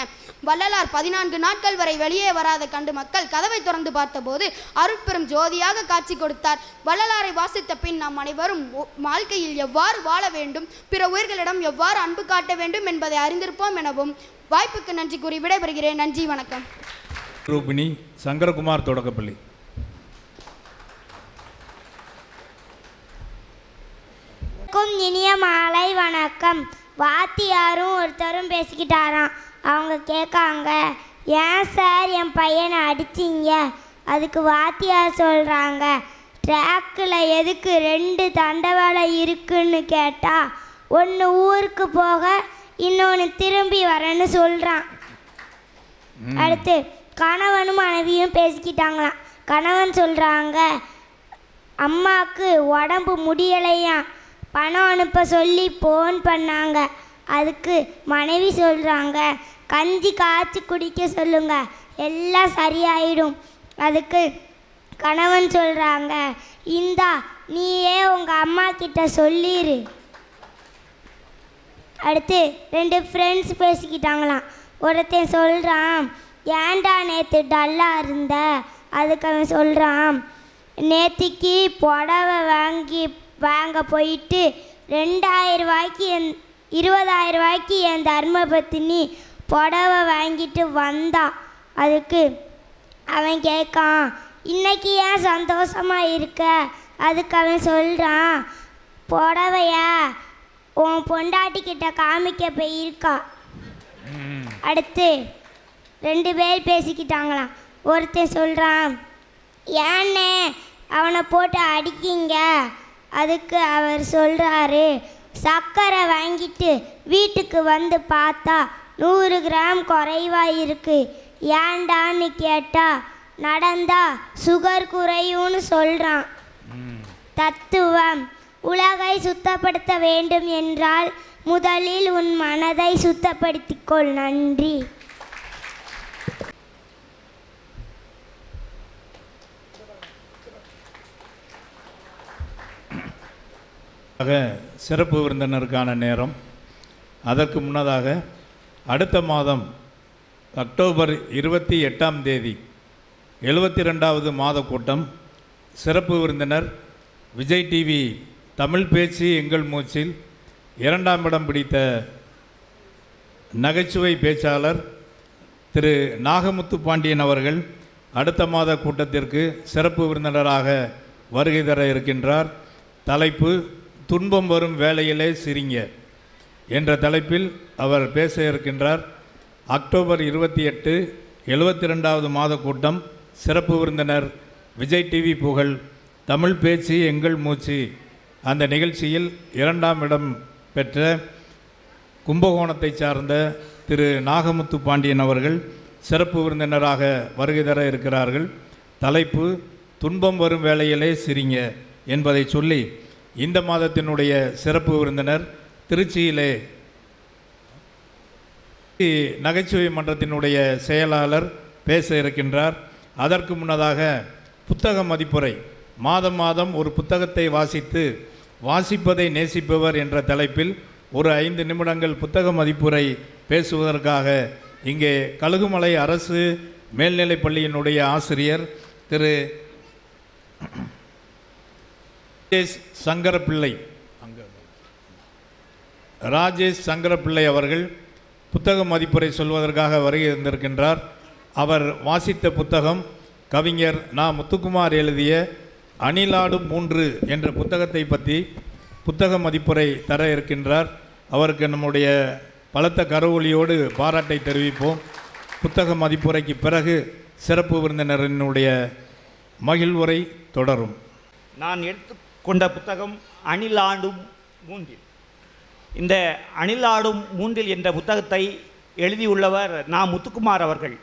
வள்ளலார் 14 நாட்கள் வரை வெளியே வராத கண்டு மக்கள் கதவை திறந்து பார்த்தபோது அருட்பெரும் ஜோதியாக காட்சி கொடுத்தார். வள்ளலாரை வாசித்த பின் நாம் அனைவரும் வாழ்க்கையில் எவ்வாறு வாழ வேண்டும், பிற உயிர்களிடம் எவ்வாறு அன்பு காட்ட வேண்டும் என்பதை அறிந்திருப்போம் எனவும் வாய்ப்புக்கு நன்றி கூறி விடைபெறுகிறேன். நன்றி, வணக்கம். ரூபினி, சங்கரகுமார் தொடக்கப்பள்ளி. இனிய மாலை வணக்கம். வாத்தியாரும் ஒருத்தரும் பேசிக்கிட்டாராம். அவங்க கேட்காங்க, ஏன் சார் என் பையனை அடிச்சிங்க? அதுக்கு வாத்தியார் சொல்கிறாங்க, ட்ராக்கில் எதுக்கு 2 தண்டவாளம் இருக்குன்னு கேட்டால் ஒன்று ஊருக்கு போக இன்னொன்று திரும்பி வரேன்னு சொல்கிறான். அடுத்து கணவனும் மனைவியும் பேசிக்கிட்டாங்களாம். கணவன் சொல்கிறாங்க, அம்மாவுக்கு உடம்பு முடியலையாம், பணம் அனுப்ப சொல்லி ஃபோன் பண்ணாங்க. அதுக்கு மனைவி சொல்கிறாங்க, கஞ்சி காய்ச்சி குடிக்க சொல்லுங்க, எல்லாம் சரியாயிடும். அதுக்கு கணவன் சொல்கிறாங்க, இந்தா நீயே உங்கள் அம்மா கிட்ட சொல்லிடு. அடுத்து 2 ஃப்ரெண்ட்ஸ் பேசிக்கிட்டாங்களாம். ஒருத்தன் சொல்கிறான், ஏன்டா நேற்று டல்லாக இருந்த? அதுக்கு அவன் சொல்கிறான், நேற்றுக்கு புடவை வாங்க போயிட்டு 2000 ரூபாய்க்கு என் தர்மபத்தினி புடவை வாங்கிட்டு வந்தா. அதுக்கு அவன் கேட்கான், இன்னைக்கு ஏன் சந்தோஷமாக இருக்க? அதுக்கு அவன் சொல்கிறான், புடவையா உன் பொண்டாட்டிக்கிட்ட காமிக்க போயிருக்கா. அடுத்து 2 பேர் பேசிக்கிட்டாங்களாம். ஒருத்தன் சொல்கிறான், ஏன்னே அவனை போட்டு அடிக்கிங்க? அதுக்கு அவர் சொல்கிறாரு, சர்க்கரை வாங்கிட்டு வீட்டுக்கு வந்து பார்த்தா 100 கிராம் குறைவாக இருக்குது. ஏண்டான்னு கேட்டால் நடந்தா சுகர் குறையும்னு சொல்கிறான். தத்துவம், உலகை சுத்தப்படுத்த வேண்டும் என்றால் முதலில் உன் மனதை சுத்தப்படுத்திக்கொள். நன்றி. சிறப்பு விருந்தினருக்கான நேரம். அதற்கு முன்னதாக அடுத்த மாதம் அக்டோபர் 28ஆம் தேதி 72வது மாத கூட்டம். சிறப்பு விருந்தினர் விஜய் டிவி தமிழ் பேச்சு எங்கள் மூச்சில் 2ஆம் இடம் பிடித்த நகைச்சுவை பேச்சாளர் திரு நாகமுத்து பாண்டியன் அவர்கள் அடுத்த மாத கூட்டத்திற்கு சிறப்பு விருந்தினராக வருகை தர இருக்கின்றார். தலைப்பு துன்பம் வரும் வேளையிலே சிரிங்க என்ற தலைப்பில் அவர் பேச இருக்கின்றார். அக்டோபர் 28 72வது மாத கூட்டம். சிறப்பு விருந்தினர் விஜய் டிவி புகழ் தமிழ் பேச்சு எங்கள் மூச்சு. அந்த நிகழ்ச்சியில் 2ஆம் இடம் பெற்ற கும்பகோணத்தை சார்ந்த திரு நாகமுத்து பாண்டியன் அவர்கள் சிறப்பு விருந்தினராக வருகை தர இருக்கிறார்கள். தலைப்பு துன்பம் வரும் வேளையிலே சிரிங்க என்பதை சொல்லி இந்த மாதத்தினுடைய சிறப்பு விருந்தினர் திருச்சியிலே நகைச்சுவை மன்றத்தினுடைய செயலாளர் பேச இருக்கின்றார். அதற்கு முன்னதாக புத்தக மதிப்புரை, மாதம் மாதம் ஒரு புத்தகத்தை வாசித்து வாசிப்பதை நேசிப்பவர் என்ற தலைப்பில் ஒரு 5 நிமிடங்கள் புத்தக மதிப்புரை பேசுவதற்காக இங்கே கழுகுமலை அரசு மேல்நிலைப் பள்ளியினுடைய ஆசிரியர் திரு ராஜேஷ் சங்கரப்பிள்ளை அவர்கள் புத்தக மதிப்புரை சொல்வதற்காக வருகை இருந்திருக்கின்றார். அவர் வாசித்த புத்தகம் கவிஞர் நா. முத்துக்குமார் எழுதிய அணிலாடும் 3 என்ற புத்தகத்தை பற்றி புத்தக மதிப்புரை தர இருக்கின்றார். அவருக்கு நம்முடைய பலத்த கரவொலியோடு பாராட்டை தெரிவிப்போம். புத்தக மதிப்புரைக்கு பிறகு சிறப்பு விருந்தினரினுடைய மகிழ்வுரை தொடரும். நான் எடுத்துக்கொண்ட புத்தகம் அணிலாடும் 3. இந்த அணிலாடும் 3 என்ற புத்தகத்தை எழுதியுள்ளவர் நா. முத்துக்குமார் அவர்கள்.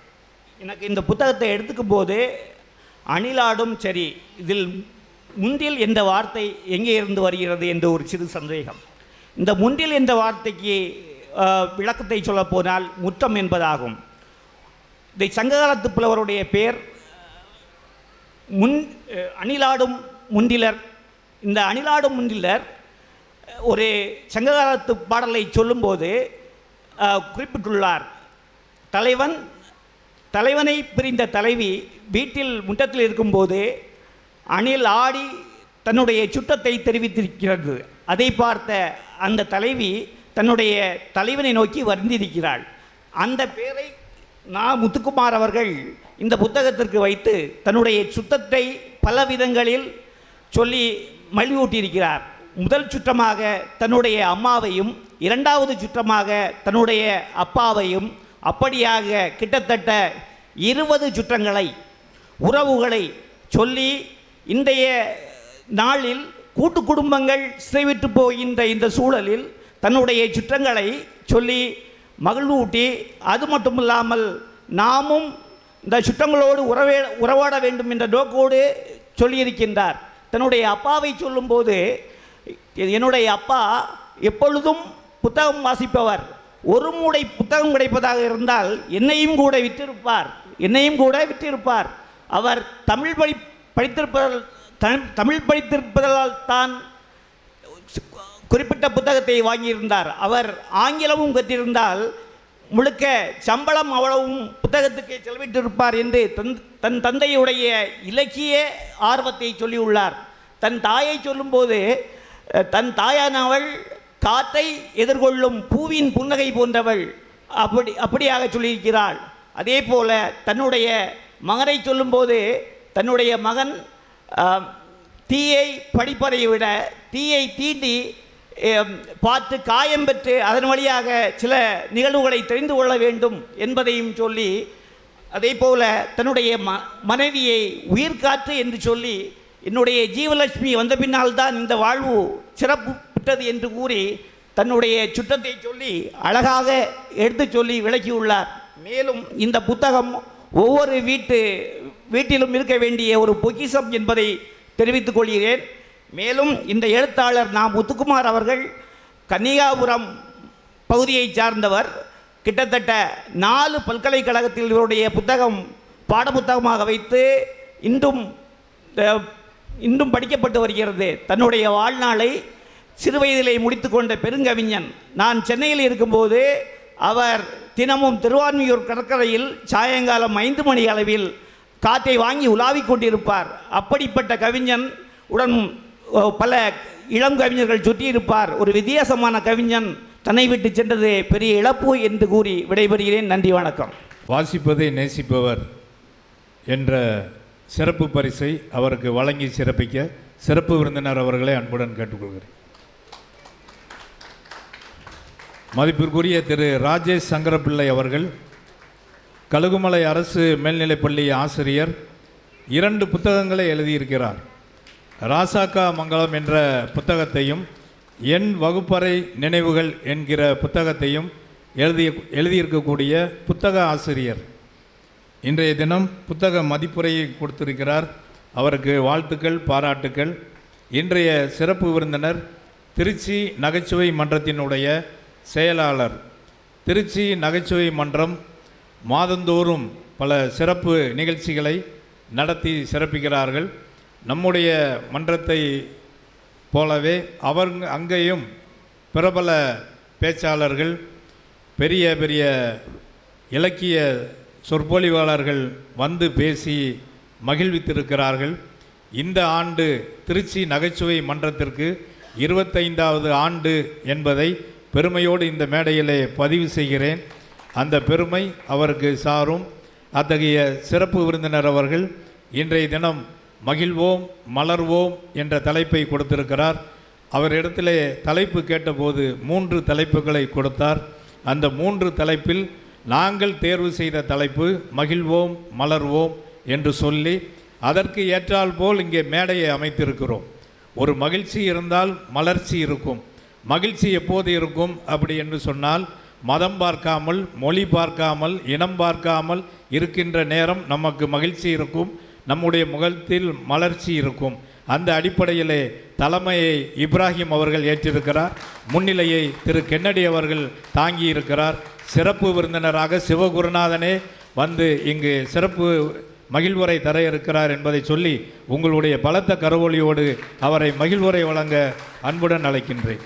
எனக்கு இந்த புத்தகத்தை எடுத்துக்கும் போது அணிலாடும் சரி, இதில் முந்தில் என்ற வார்த்தை எங்கே இருந்து வருகிறது என்று ஒரு சிறு சந்தேகம். இந்த முந்தில் என்ற வார்த்தைக்கு விளக்கத்தை சொல்லப்போனால் முற்றம் என்பதாகும். இந்த சங்ககாலத்து புலவருடைய பேர் அணிலாடும் முண்டிலர். இந்த அணிலாடும் முண்டிலர் ஒரு சங்ககாலத்து பாடலை சொல்லும்போது குறிப்பிட்டுள்ளார். தலைவனை பிரிந்த தலைவி வீட்டில் முற்றத்தில் இருக்கும்போது அணில் ஆடி தன்னுடைய சுற்றத்தை தெரிவித்திருக்கிறது. அதை பார்த்த அந்த தலைவி தன்னுடைய தலைவனை நோக்கி வருந்திருக்கிறாள். அந்த பேரை நா. முத்துக்குமார் அவர்கள் இந்த புத்தகத்திற்கு வைத்து தன்னுடைய சுத்தத்தை பல விதங்களில் சொல்லி மகிழ்வூட்டியிருக்கிறார். முதல் சுற்றமாக தன்னுடைய அம்மாவையும், 2வது சுற்றமாக தன்னுடைய அப்பாவையும், அப்படியாக கிட்டத்தட்ட 20 சுற்றங்களை, உறவுகளை சொல்லி இன்றைய நாளில் கூட்டு குடும்பங்கள் சிதைவிட்டு போகின்ற இந்த சூழலில் தன்னுடைய சுற்றங்களை சொல்லி மகிழ்வூட்டி, அது மட்டுமில்லாமல் நாமும் இந்த சுற்றங்களோடு உறவாட வேண்டும் என்ற நோக்கோடு சொல்லியிருக்கின்றார். தன்னுடைய அப்பாவை சொல்லும்போது, என்னுடைய அப்பா எப்பொழுதும் புத்தகம் வாசிப்பவர், ஒரு மூடை புத்தகம் கிடைப்பதாக இருந்தால் என்னையும் கூட விற்றிருப்பார். அவர் தமிழ் படித்திருப்பதால் தான் குறிப்பிட்ட புத்தகத்தை வாங்கியிருந்தார். அவர் ஆங்கிலமும் கற்றிருந்தால் முழுக்க சம்பளம் அவ்வளவும் புத்தகத்துக்கு செலவிட்டிருப்பார் என்று தன் தந்தையுடைய இலக்கிய ஆர்வத்தை சொல்லியுள்ளார். தன் தாயை சொல்லும்போது, தன் தாயானவள் காற்றை எதிர்கொள்ளும் பூவின் புன்னகை போன்றவள், அப்படியாக சொல்லியிருக்கிறாள். அதே போல தன்னுடைய மகனை சொல்லும்போது, தன்னுடைய மகன் தீயை படிப்பதை விட தீயை தீண்டி பார்த்து காயம் பெற்று அதன் வழியாக சில நிகழ்வுகளை தெரிந்து கொள்ள வேண்டும் என்பதையும் சொல்லி, அதே போல தன்னுடைய மனைவியை உயிர்காற்று என்று சொல்லி, என்னுடைய ஜீவலட்சுமி வந்த பின்னால் தான் இந்த வாழ்வு சிறப்பு பெற்றது என்று கூறி தன்னுடைய சுற்றத்தை சொல்லி அழகாக எடுத்து சொல்லி விளக்கியுள்ளார். மேலும் இந்த புத்தகம் ஒவ்வொரு வீட்டிலும் இருக்க வேண்டிய ஒரு பொக்கிஷம் என்பதை தெரிவித்துக் கொள்கிறேன். மேலும் இந்த எழுத்தாளர் நாம் முத்துக்குமார் அவர்கள் கன்னிகாபுரம் பகுதியைச் சார்ந்தவர். கிட்டத்தட்ட 4 பல்கலைக்கழகத்தில் இவருடைய புத்தகம் பாடப்புத்தகமாக வைத்து இன்றும் படிக்கப்பட்டு வருகிறது. தன்னுடைய வாழ்நாளை சிறுவயதிலே முடித்து கொண்ட பெருங்கவிஞன். நான் சென்னையில் இருக்கும்போது அவர் தினமும் திருவான்மியூர் கடற்கரையில் சாயங்காலம் 5 மணி அளவில் காற்றை வாங்கி உலாவிக் கொண்டிருப்பார். அப்படிப்பட்ட கவிஞன் உடன் பல இளம் கவிஞர்கள் சுற்றியிருப்பார். ஒரு வித்தியாசமான கவிஞன் தன்னை விட்டு சென்றது பெரிய இழப்பு என்று கூறி விடைபெறுகிறேன். நன்றி, வணக்கம். வாசிப்பதை நேசிப்பவர் என்ற சிறப்பு பரிசை அவருக்கு வழங்கி சிறப்பிக்க சிறப்பு விருந்தினர் அவர்களை அன்புடன் கேட்டுக்கொள்கிறேன். மதிப்பிற்குரிய திரு ராஜேஷ் சங்கரப்பிள்ளை அவர்கள் கழுகுமலை அரசு மேல்நிலைப்பள்ளி ஆசிரியர். 2 புத்தகங்களை எழுதியிருக்கிறார். ராசாக்கா மங்கலம் என்ற புத்தகத்தையும் என் வகுப்பறை நினைவுகள் என்கிற புத்தகத்தையும் எழுதியிருக்கக்கூடிய புத்தக ஆசிரியர். இன்றைய தினம் புத்தக மதிப்புரையை கொடுத்திருக்கிறார். அவருக்கு வாழ்த்துக்கள், பாராட்டுக்கள். இன்றைய சிறப்பு விருந்தினர் திருச்சி நகைச்சுவை மன்றத்தினுடைய செயலாளர். திருச்சி நகைச்சுவை மன்றம் மாதந்தோறும் பல சிறப்பு நிகழ்ச்சிகளை நடத்தி சிறப்பிக்கிறார்கள். நம்முடைய மன்றத்தை போலவே அங்கேயும் பிரபல பேச்சாளர்கள், பெரிய பெரிய இலக்கிய சொற்பொழிவாளர்கள் வந்து பேசி மகிழ்வித்திருக்கிறார்கள். இந்த ஆண்டு திருச்சி நகைச்சுவை மன்றத்திற்கு 25வது ஆண்டு என்பதை பெருமையோடு இந்த மேடையிலே பதிவு செய்கிறேன். அந்த பெருமை அவருக்கு சாரும். அத்தகைய சிறப்பு விருந்தினர் அவர்கள் இன்றைய தினம் மகிழ்வோம் மலர்வோம் என்ற தலைப்பை கொடுத்திருக்கிறார். அவரிடத்திலே தலைப்பு கேட்டபோது 3 தலைப்புகளை கொடுத்தார். அந்த 3 தலைப்பில் நாங்கள் தேர்வு செய்த தலைப்பு மகிழ்வோம் மலர்வோம் என்று சொல்லி அதற்கு ஏற்றால் போல் இங்கே மேடையை அமைத்திருக்கிறோம். ஒரு மகிழ்ச்சி இருந்தால் மலர்ச்சி இருக்கும். மகிழ்ச்சி எப்போது இருக்கும் அப்படி என்று சொன்னால் மதம் பார்க்காமல், மொழி பார்க்காமல், இனம் பார்க்காமல் இருக்கின்ற நேரம் நமக்கு மகிழ்ச்சி இருக்கும். நம்முடைய முகத்தில் மலர்ச்சி இருக்கும். அந்த அடிப்படையிலே தலைமையை இப்ராஹிம் அவர்கள் ஏற்றிருக்கிறார். முன்னிலையை திரு கென்னடி அவர்கள் தாங்கி இருக்கிறார். சிறப்பு விருந்தினராக சிவகுருநாதனே வந்து இங்கு சிறப்பு மகிழ்வுரை தர இருக்கிறார் என்பதை சொல்லி உங்களுடைய பலத்த கரவொலியோடு அவரை மகிழ்வுரை வழங்க அன்புடன் அழைக்கின்றேன்.